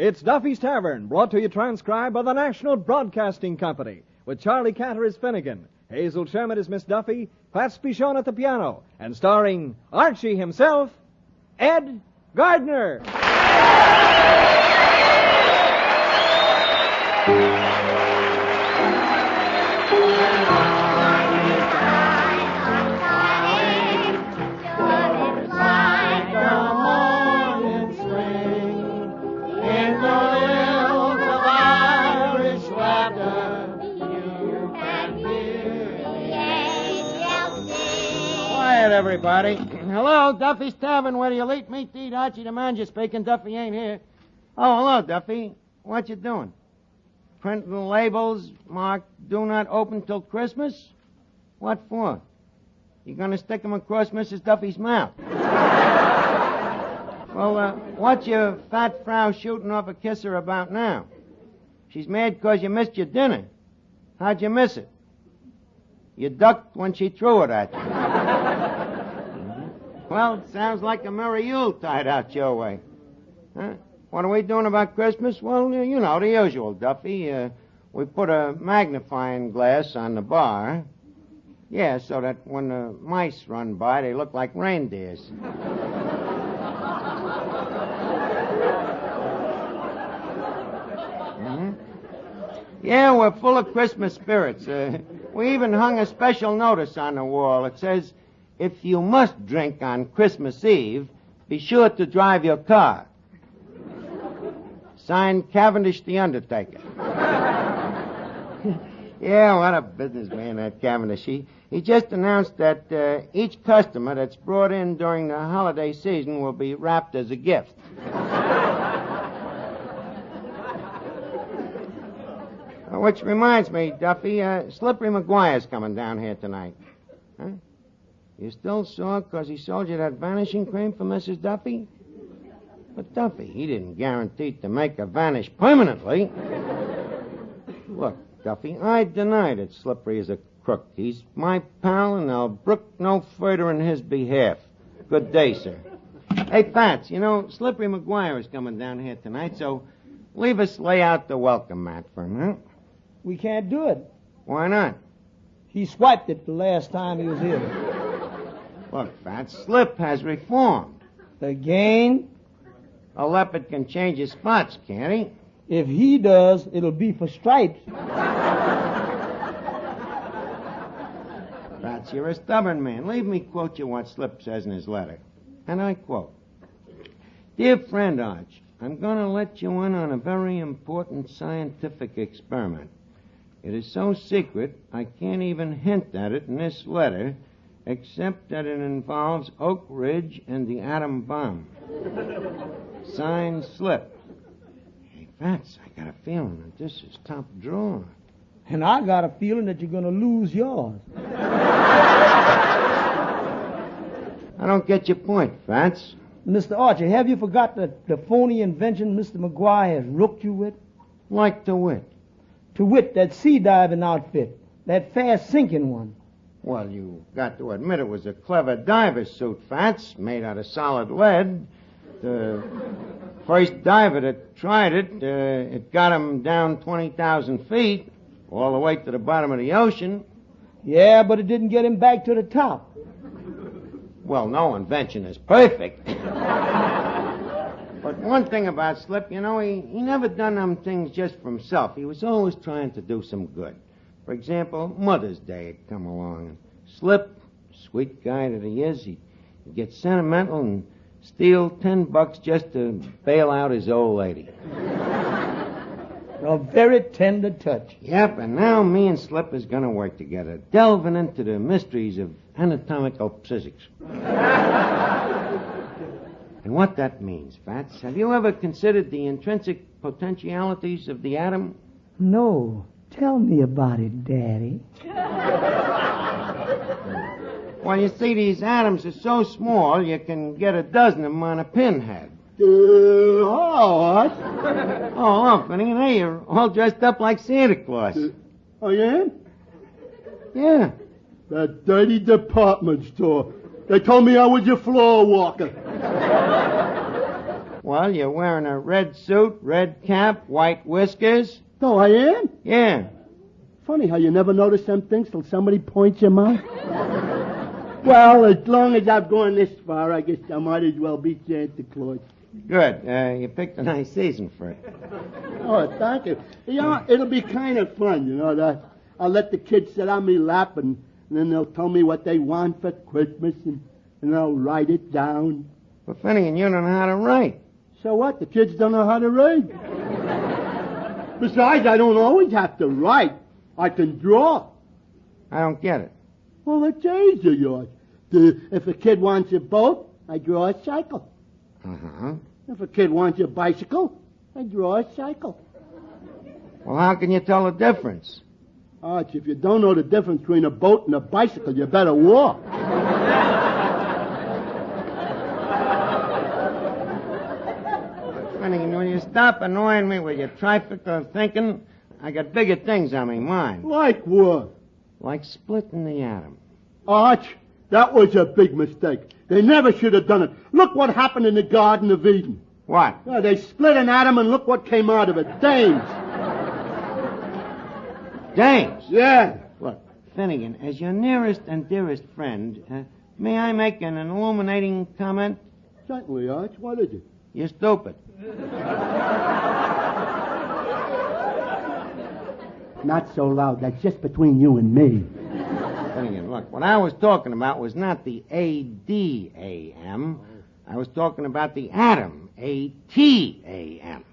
It's Duffy's Tavern, brought to you transcribed by the National Broadcasting Company, with Charlie Cantor as Finnegan, Hazel Sherman as Miss Duffy, Pat Spichon at the piano, and starring Archie himself, Ed Gardner. Everybody. Hello, Duffy's Tavern, where you eat meat to eat. Archie the Manager speaking. Duffy ain't here. Oh, hello, Duffy. What you doing? Printing the labels marked do not open till Christmas? What for? You gonna stick 'em across Mrs. Duffy's mouth? Well, what's your fat frau shooting off a kisser about now? She's mad 'cause you missed your dinner. How'd you miss it? You ducked when she threw it at you. Well, it sounds like a merry Yule tied out your way. Huh? What are we doing about Christmas? Well, you know, the usual, Duffy. We put a magnifying glass on the bar. Yeah, so that when the mice run by, they look like reindeers. Yeah, we're full of Christmas spirits. We even hung a special notice on the wall. It says, if you must drink on Christmas Eve, be sure to drive your car. Signed, Cavendish the Undertaker. Yeah, what a businessman, that Cavendish. He just announced that each customer that's brought in during the holiday season will be wrapped as a gift. Which reminds me, Duffy, Slippery McGuire's coming down here tonight. Huh? You still sore 'cause he sold you that vanishing cream for Mrs. Duffy? But, Duffy, he didn't guarantee to make her vanish permanently. Look, Duffy, I deny that Slippery is a crook. He's my pal, and I'll brook no further in his behalf. Good day, sir. Hey, Pats, you know, Slippery McGuire is coming down here tonight, so leave us lay out the welcome mat for him, huh? We can't do it. Why not? He swiped it the last time he was here. Look, Fats, Slip has reformed. Again? A leopard can change his spots, can't he? If he does, it'll be for stripes. Fats, you're a stubborn man. Leave me quote you what Slip says in his letter. And I quote, Dear friend Arch, I'm going to let you in on a very important scientific experiment. It is so secret, I can't even hint at it in this letter, except that it involves Oak Ridge and the atom bomb. Signed, Slip. Hey, Fats, I got a feeling that this is top drawer. And I got a feeling that you're going to lose yours. I don't get your point, Fats. Mr. Archer, have you forgot the phony invention Mr. McGuire has rooked you with? Like to wit? To wit, that sea diving outfit. That fast-sinking one. Well, you got to admit it was a clever diver's suit, Fats, made out of solid lead. The first diver that tried it, it got him down 20,000 feet, all the way to the bottom of the ocean. Yeah, but it didn't get him back to the top. Well, no invention is perfect. But one thing about Slip, you know, he never done them things just for himself. He was always trying to do some good. For example, Mother's Day had come along. And Slip, sweet guy that he is, he'd get sentimental and steal $10 just to bail out his old lady. A very tender touch. Yep, and now me and Slip is going to work together, delving into the mysteries of anatomical physics. And what that means, Fats, have you ever considered the intrinsic potentialities of the atom? No. Tell me about it, Daddy. Well, you see, these atoms are so small, you can get a dozen of them on a pinhead. What? Oh, look, Finnegan, hey, you're all dressed up like Santa Claus. I am? Yeah. That dirty department store. They told me I was your floor walker. Well, you're wearing a red suit, red cap, white whiskers. So I am? Yeah. Funny how you never notice them things till somebody points them out. Well, as long as I've gone this far, I guess I might as well be Santa Claus. Good. You picked a nice season for it. Oh, thank you. You know, it'll be kind of fun, you know, that I'll let the kids sit on me lap and then they'll tell me what they want for Christmas and I'll write it down. But Finnegan, you don't know how to write. So what? The kids don't know how to read. Besides, I don't always have to write. I can draw. I don't get it. Well, it's easy, yours. If a kid wants a boat, I draw a cycle. Uh-huh. If a kid wants a bicycle, I draw a cycle. Well, how can you tell the difference? Arch, if you don't know the difference between a boat and a bicycle, you better walk. Finnegan, will you stop annoying me with your trifecta thinking? I got bigger things on my mind. Like what? Like splitting the atom. Arch, that was a big mistake. They never should have done it. Look what happened in the Garden of Eden. What? Oh, they split an atom and look what came out of it. Dames. Dames? Yeah. Look, Finnegan, as your nearest and dearest friend, may I make an illuminating comment? Certainly, Arch. What is it? You're stupid. Not so loud. That's just between you and me. Finnegan, look, what I was talking about was not the A-D-A-M. I was talking about the atom, A-T-A-M.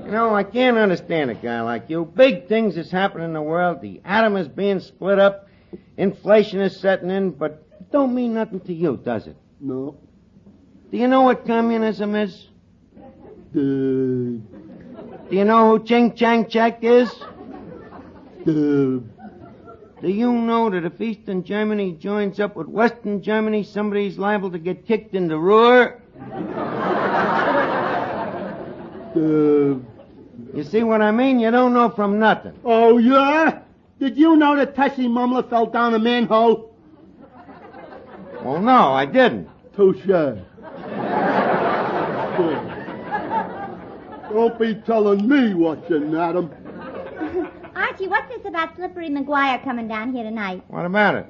You know, I can't understand a guy like you. Big things is happening in the world. The atom is being split up. Inflation is setting in, but it don't mean nothing to you, does it? No. Do you know what communism is? The... Do you know who Ching Chang Chek is? The... Do you know that if Eastern Germany joins up with Western Germany, somebody's liable to get kicked in the Ruhr? You see what I mean? You don't know from nothing. Oh, yeah? Did you know that Tessie Mumler fell down a manhole? Well, no, I didn't. Touche. Don't be telling me what's in Adam. Archie, what's this about Slippery McGuire coming down here tonight? What about it?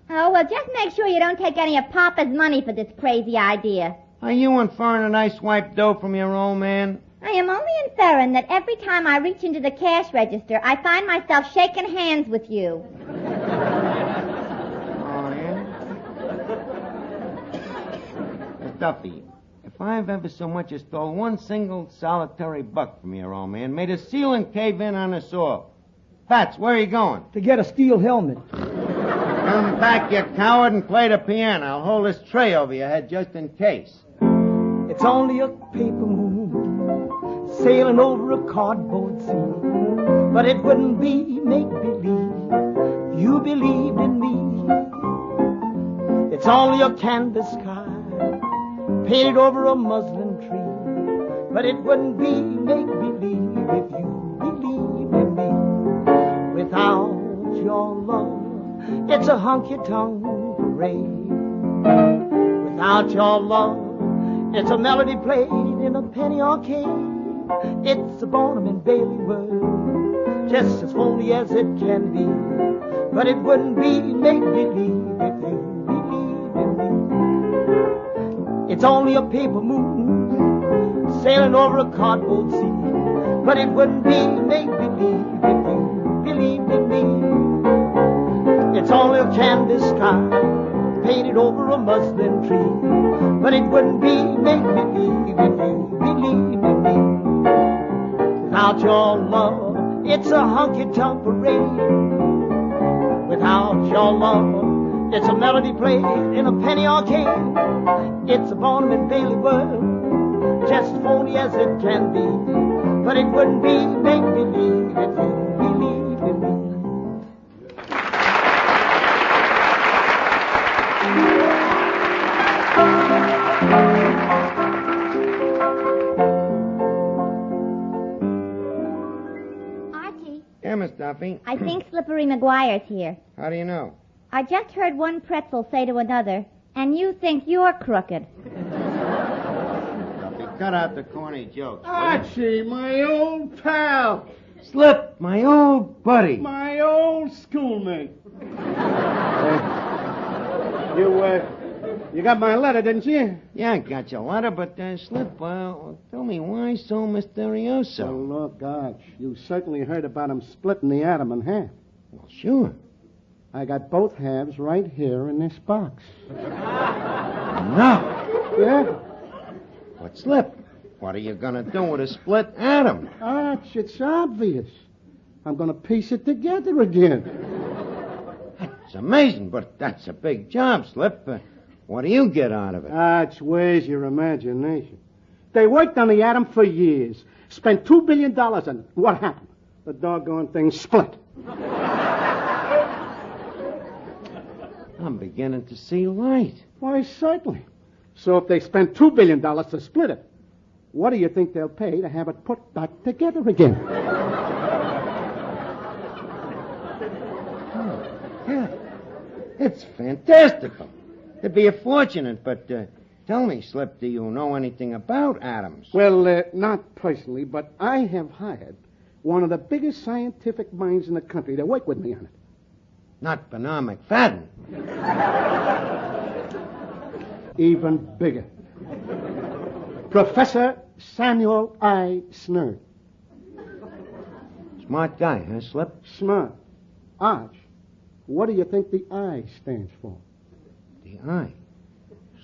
Oh, well, just make sure you don't take any of Papa's money for this crazy idea. Are you inferring a nice wipe dough from your old man? I am only inferring that every time I reach into the cash register, I find myself shaking hands with you. Oh, yeah? Miss Duffy, if I've ever so much as stole one single solitary buck from your old man, made a ceiling cave in on us all. Fats, where are you going? To get a steel helmet. Come back, you coward, and play the piano. I'll hold this tray over your head just in case. It's only a paper moon sailing over a cardboard sea. But it wouldn't be make-believe. You believed in me. It's only a canvas sky painted over a muslin tree. But it wouldn't be make-believe if you believed in me. Without your love, it's a honky-tonk parade. Without your love, it's a melody played in a penny arcade. It's a Barnum and Bailey world, just as phony as it can be. But it wouldn't be make-believe if you believed in me. It's only a paper moon sailing over a cardboard sea. But it wouldn't be make-believe if you believed in me. It's only a canvas sky painted over a muslin tree. But it wouldn't be make-believe if you believed in me. Without your love, it's a honky-tonk parade. Without your love, it's a melody played in a penny arcade. It's a Barnum and Bailey world, just phony as it can be. But it wouldn't be make-believe if you believed in me. Archie, Yeah, Miss Duffy. I think Slippery McGuire's here. How do you know? I just heard one pretzel say to another, and you think you're crooked. cut out the corny jokes. Archie, my old pal. Slip, my old buddy. My old schoolmate. You got my letter, didn't you? Yeah, I got your letter, but Slip, tell me, why so mysterioso? Well, look, Arch, you certainly heard about him splitting the atom in half. Well, sure. I got both halves right here in this box. No. Yeah? But Slip, what are you going to do with a split atom? Arch, it's obvious. I'm going to piece it together again. It's amazing, but that's a big job, Slip. What do you get out of it? Arch, where's your imagination? They worked on the atom for years, spent $2 billion on it. What happened? The doggone thing split. I'm beginning to see light. Why, certainly. So if they spent $2 billion to split it, what do you think they'll pay to have it put back together again? Yeah, it's fantastical. It'd be a fortune, but tell me, Slip, do you know anything about atoms? Well, not personally, but I have hired one of the biggest scientific minds in the country to work with me on it. Not Bernard McFadden. Even bigger. Professor Samuel I. Snerd. Smart guy, huh, Slip? Smart. Arch, what do you think the I stands for? The I.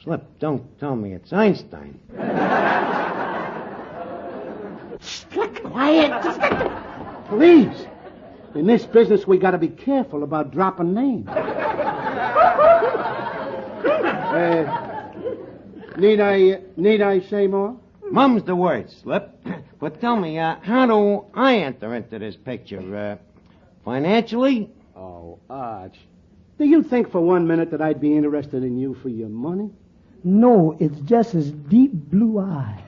Slip, don't tell me it's Einstein. Quiet. Please. In this business, we got to be careful about dropping names. Need I say more? Mum's the word, Slip. But tell me, how do I enter into this picture? Financially? Oh, Arch. Do you think for 1 minute that I'd be interested in you for your money? No, it's just his deep blue eyes.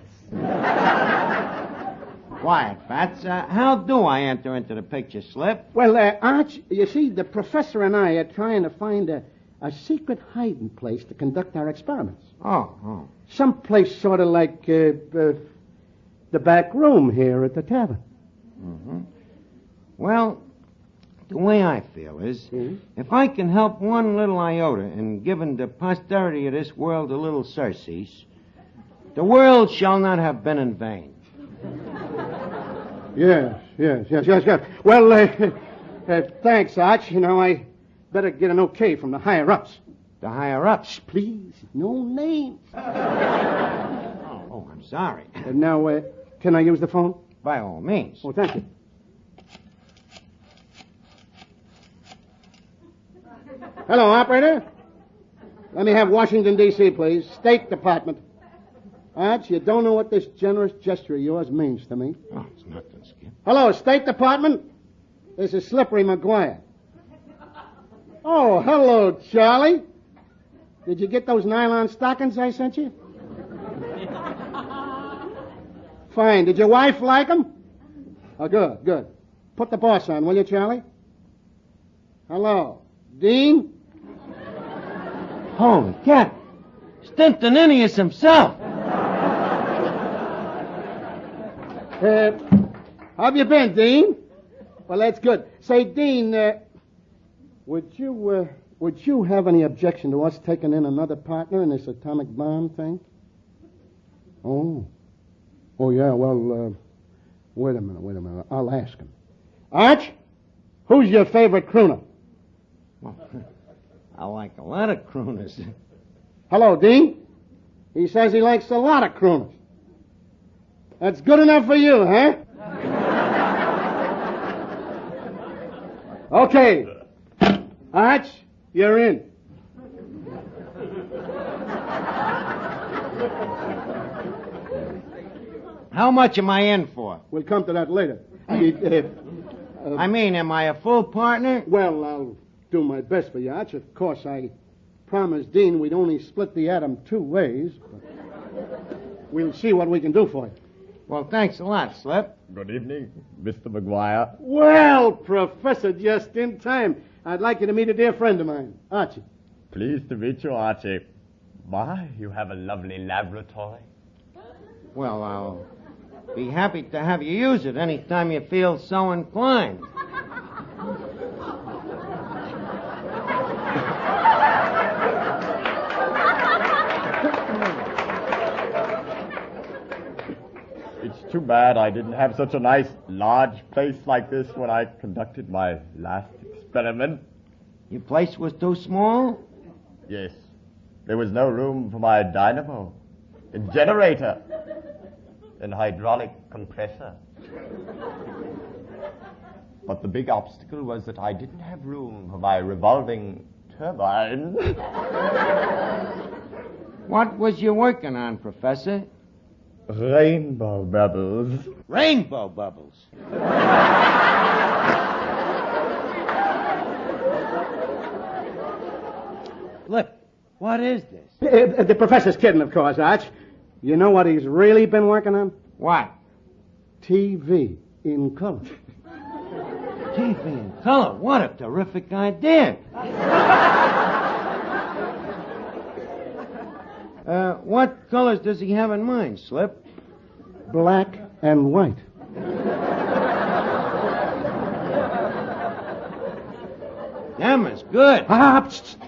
Quiet, Fats. How do I enter into the picture, Slip? Well, Arch, you see, the professor and I are trying to find a secret hiding place to conduct our experiments. Oh. Some place sort of like the back room here at the tavern. Mm-hmm. Well, the way I feel is, if I can help one little iota in giving the posterity of this world a little surcease, the world shall not have been in vain. Yes. Well, thanks, Arch. You know, I better get an okay from the higher-ups. The higher-ups? Please, no names. Oh, I'm sorry. Now, can I use the phone? By all means. Oh, thank you. Hello, operator. Let me have Washington, D.C., please. State Department. Arch, you don't know what this generous gesture of yours means to me. Oh, it's nothing, Skip. Hello, State Department. This is Slippery McGuire. Oh, hello, Charlie. Did you get those nylon stockings I sent you? Fine. Did your wife like them? Oh, good. Put the boss on, will you, Charlie? Hello. Dean? Holy cat. Stintoninius himself. How have you been, Dean? Well, that's good. Say, Dean, would you have any objection to us taking in another partner in this atomic bomb thing? Oh, yeah, well, wait a minute. I'll ask him. Arch, who's your favorite crooner? Well, I like a lot of crooners. Hello, Dean. He says he likes a lot of crooners. That's good enough for you, huh? Okay. Arch, you're in. How much am I in for? We'll come to that later. I mean, am I a full partner? Well, I'll do my best for you, Arch. Of course, I promised Dean we'd only split the atom 2 ways. But we'll see what we can do for you. Well, thanks a lot, Slip. Good evening, Mr. McGuire. Well, Professor, just in time. I'd like you to meet a dear friend of mine, Archie. Pleased to meet you, Archie. My, you have a lovely laboratory. Well, I'll be happy to have you use it any time you feel so inclined. It's too bad I didn't have such a nice, large place like this when I conducted my last experiment. Your place was too small? Yes. There was no room for my dynamo, a generator, an hydraulic compressor. But the big obstacle was that I didn't have room for my revolving turbine. What was you working on, Professor? Rainbow bubbles. Rainbow bubbles. Flip, what is this? The professor's kidding, of course, Arch. You know what he's really been working on? What? TV in color. TV in color. What a terrific idea. What colors does he have in mind, Slip? Black and white. Them is good.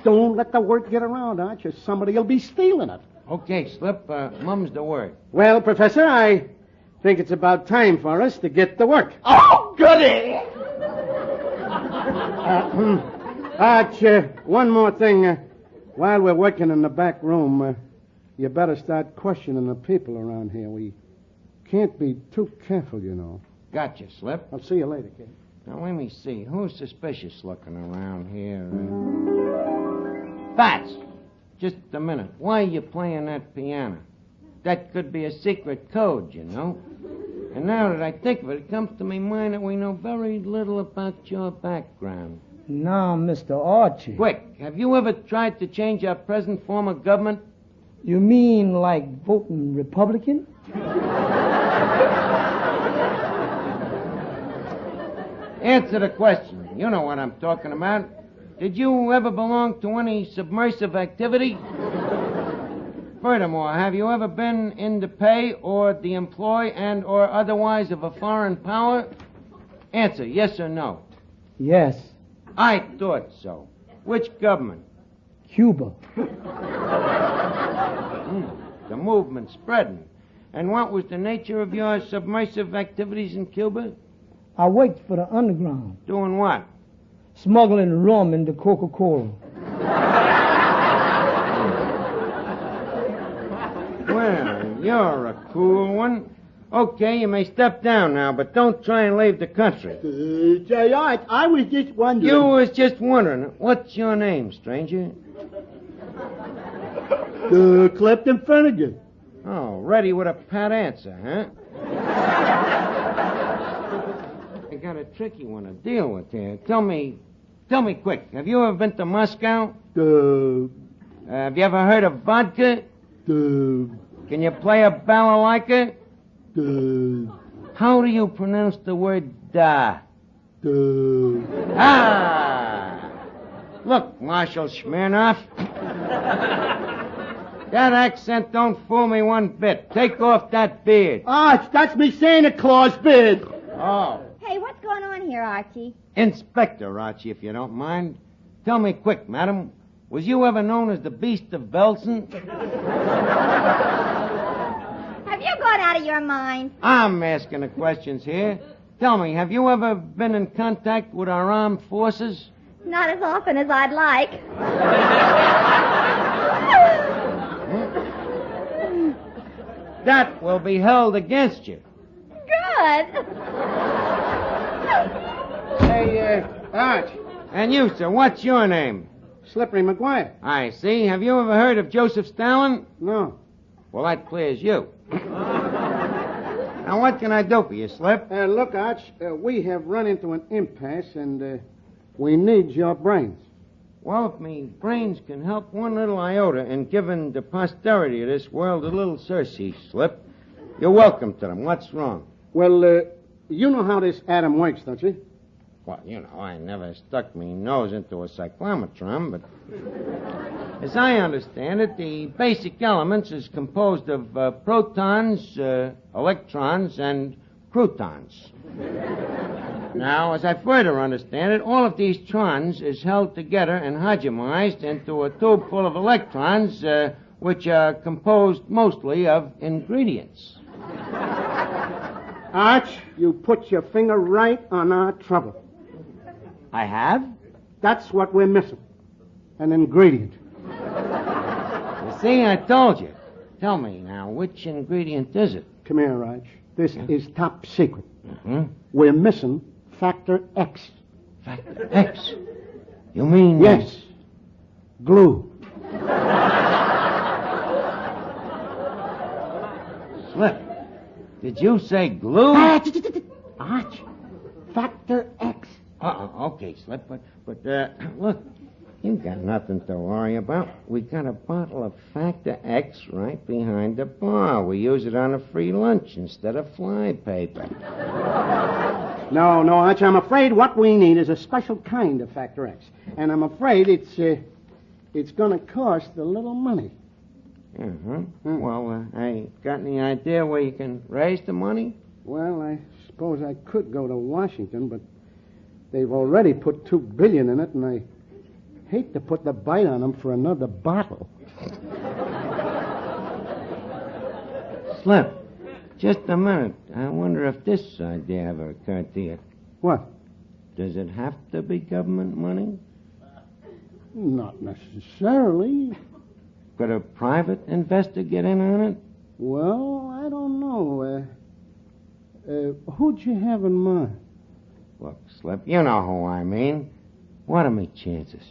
Don't let the word get around, Arch, or somebody will be stealing it. Okay, Slip, mum's the word. Well, Professor, I think it's about time for us to get to work. Oh, goody! Arch, one more thing. While we're working in the back room, you better start questioning the people around here. We can't be too careful, you know. Gotcha, Slip. I'll see you later, kid. Now, let me see. Who's suspicious looking around here? Fats! Just a minute. Why are you playing that piano? That could be a secret code, you know. And now that I think of it, it comes to my mind that we know very little about your background. Now, Mr. Archie. Quick, have you ever tried to change our present form of government? You mean like voting Republican? Answer the question. You know what I'm talking about. Did you ever belong to any submersive activity? Furthermore, have you ever been in the pay or the employ and or otherwise of a foreign power? Answer, yes or no. Yes. I thought so. Which government? Cuba. The movement's spreading. And what was the nature of your submersive activities in Cuba? I worked for the underground, Doing what? smuggling rum into Coca-Cola. Well, you're a cool one. Okay, you may step down now, but don't try and leave the country. Say, I was just wondering. You was just wondering. What's your name, stranger? Clifton Finnegan. Oh, ready with a pat answer, huh? I got a tricky one to deal with here. Tell me quick. Have you ever been to Moscow? Have you ever heard of vodka? Can you play a balalaika? How do you pronounce the word da? Ah! Look, Marshal Smirnoff. That accent don't fool me one bit. Take off that beard. That's me Santa Claus beard. Oh. Hey, what's going on here, Archie? Inspector Archie, if you don't mind. Tell me quick, madam. Was you ever known as the Beast of Belson? Have you gone out of your mind? I'm asking the questions here. Tell me, have you ever been in contact with our armed forces? Not as often as I'd like. That will be held against you. Good. Hey, Arch. And you, sir, what's your name? Slippery McGuire. I see. Have you ever heard of Joseph Stalin? No. Well, that clears you. Now, what can I do for you, Slip? Look, Arch, we have run into an impasse, and we need your brains. Well, if me brains can help one little iota in giving the posterity of this world a little surcease, Slip, you're welcome to them. What's wrong? Well, you know how this atom works, don't you? Well, I never stuck me nose into a cyclotron, but as I understand it, the basic elements is composed of protons, electrons, and croutons. Now, as I further understand it, all of these trons is held together and homogenized into a tube full of electrons, which are composed mostly of ingredients. Arch, you put your finger right on our trouble. I have? That's what we're missing. An ingredient. You see, I told you. Tell me now, which ingredient is it? Come here, Arch. This is top secret. Mm-hmm. We're missing factor X. Factor X? You mean... Yes. Glue. Slip. Did you say glue? Arch, factor X. Okay, Slip, but look, you got nothing to worry about. We got a bottle of Factor X right behind the bar. We use it on a free lunch instead of fly paper. No, Arch, I'm afraid what we need is a special kind of factor X. And I'm afraid it's going to cost a little money. Uh-huh. Well, I got any idea where you can raise the money? Well, I suppose I could go to Washington, but they've already put $2 billion in it, and I hate to put the bite on them for another bottle. Slip, just a minute. I wonder if this idea ever occurred to you. What? Does it have to be government money? Not necessarily. Could a private investor get in on it? Well, I don't know. Who'd you have in mind? Look, Slip, you know who I mean. What are my chances?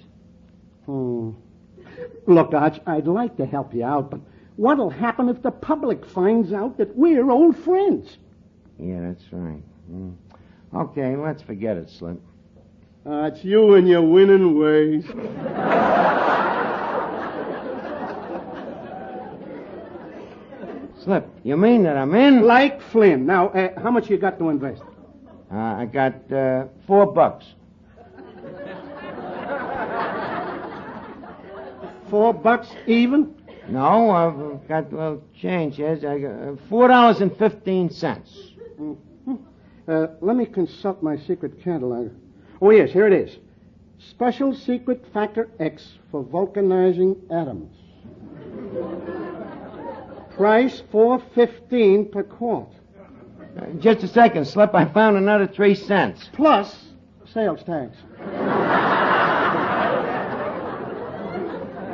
Look, Arch, I'd like to help you out, but what'll happen if the public finds out that we're old friends? Yeah, that's right. Okay, let's forget it, Slip. It's you and your winning ways. Slip, you mean that I'm in? Like Flynn. Now, how much you got to invest? I got $4. $4 even? No, I've got a little change here. I got $4.15. Let me consult my secret catalog. Oh, yes, here it is. Special secret factor X for vulcanizing atoms. Price $4.15 per quart. Just a second, Slip. I found another 3 cents. Plus sales tax.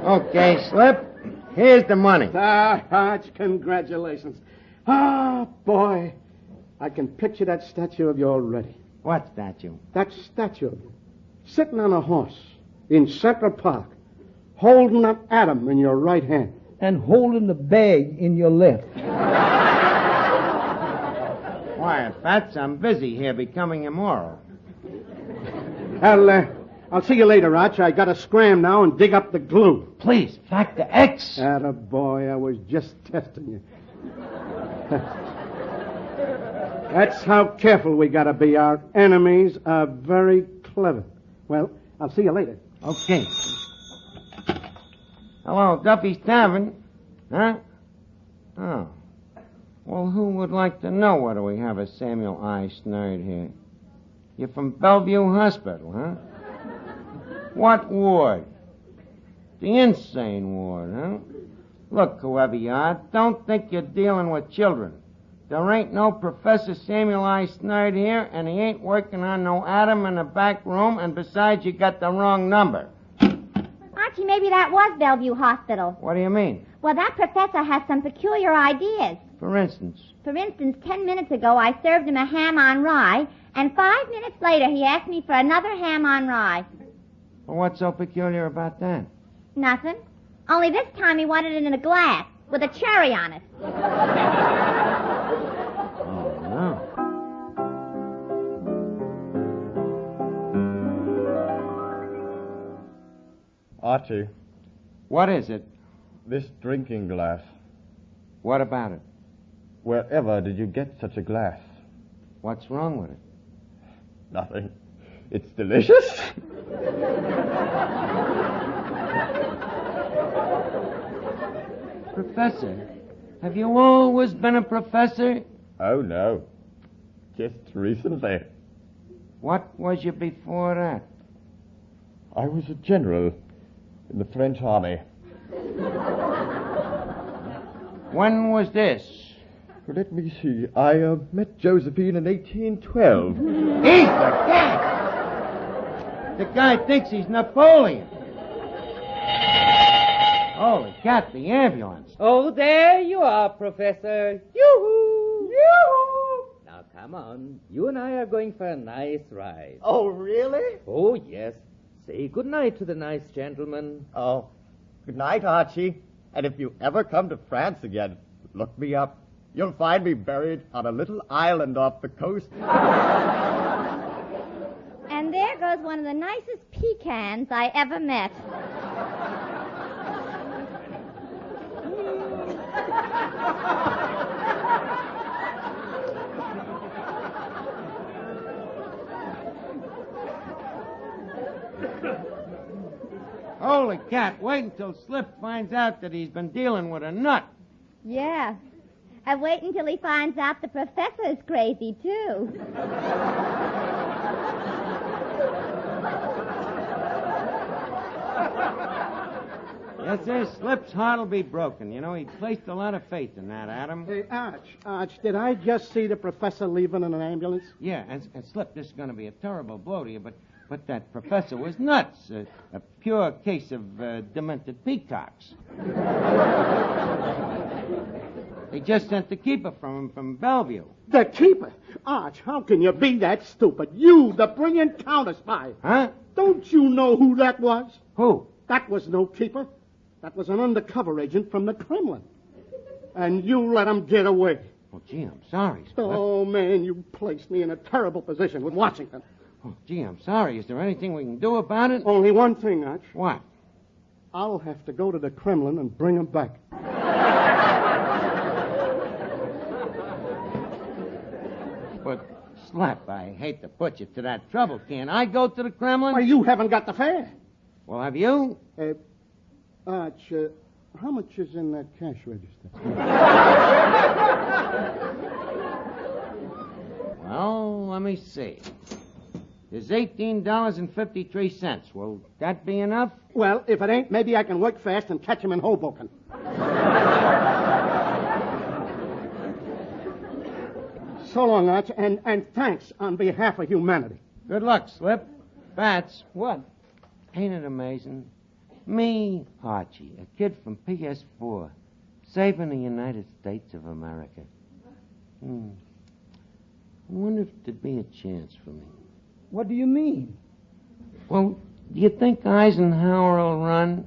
Okay, Slip. Here's the money. Arch, congratulations. Boy. I can picture that statue of you already. What statue? That statue of you. Sitting on a horse in Central Park, holding an atom in your right hand. And holding the bag in your left. Quiet, Fats. I'm busy here becoming immoral. I'll see you later, Arch. I gotta scram now and dig up the glue. Please, Factor X. Attaboy, I was just testing you. That's how careful we gotta be. Our enemies are very clever. Well, I'll see you later. Okay. Hello, Duffy's Tavern. Huh? Oh. Well, who would like to know whether we have a Samuel I. Snerd here? You're from Bellevue Hospital, huh? What ward? The insane ward, huh? Look, whoever you are, don't think you're dealing with children. There ain't no Professor Samuel I. Snerd here, and he ain't working on no atom in the back room, and besides, you got the wrong number. Archie, maybe that was Bellevue Hospital. What do you mean? Well, that professor has some peculiar ideas. For instance? For instance, 10 minutes ago, I served him a ham on rye, and 5 minutes later, he asked me for another ham on rye. Well, what's so peculiar about that? Nothing. Only this time he wanted it in a glass with a cherry on it. Oh, no. Archie, What is it? this drinking glass. What about it? Wherever did you get such a glass? What's wrong with it? Nothing. It's delicious. Professor, have you always been a professor? Oh, no. Just recently. What was you before that? I was a general in the French army. When was this? Let me see. I met Josephine in 1812. He's the cat! The guy thinks he's Napoleon. Holy cat, the ambulance. Oh, there you are, Professor. Yoo-hoo! Yoo-hoo! Now, come on. You and I are going for a nice ride. Oh, really? Oh, yes. Say good night to the nice gentleman. Oh, good night, Archie. And if you ever come to France again, look me up. You'll find me buried on a little island off the coast. And there goes one of the nicest pecans I ever met. Holy cat, wait until Slip finds out that he's been dealing with a nut. Yeah. And wait until he finds out the professor's crazy, too. Yes, sir, Slip's heart will be broken. You know, he placed a lot of faith in that, Adam. Hey, Arch, did I just see the professor leaving in an ambulance? Yeah, and Slip, this is going to be a terrible blow to you, but that professor was nuts. A pure case of demented peacocks. They just sent the keeper from Bellevue. The keeper? Arch, how can you be that stupid? You, the brilliant counter-spy. Huh? Don't you know who that was? Who? That was no keeper. That was an undercover agent from the Kremlin. And you let him get away. Oh, gee, I'm sorry, Slip. Oh, man, you placed me in a terrible position with Washington. Oh, gee, I'm sorry. Is there anything we can do about it? Only one thing, Arch. What? I'll have to go to the Kremlin and bring him back. But, Slip, I hate to put you to that trouble. Can't I go to the Kremlin? Why, you haven't got the fare. Well, have you? Arch, how much is in that cash register? Well, let me see. There's $18.53. Will that be enough? Well, if it ain't, maybe I can work fast and catch him in Hoboken. So long, Arch, and thanks on behalf of humanity. Good luck, Slip. Bats. What? Ain't it amazing? Me, Archie, a kid from PS4, saving the United States of America. I wonder if there'd be a chance for me. What do you mean? Well, do you think Eisenhower will run?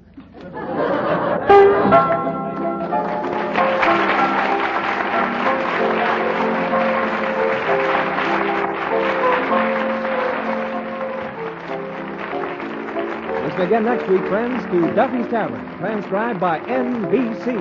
Listen again next week, friends, to Duffy's Tavern, transcribed by NBC.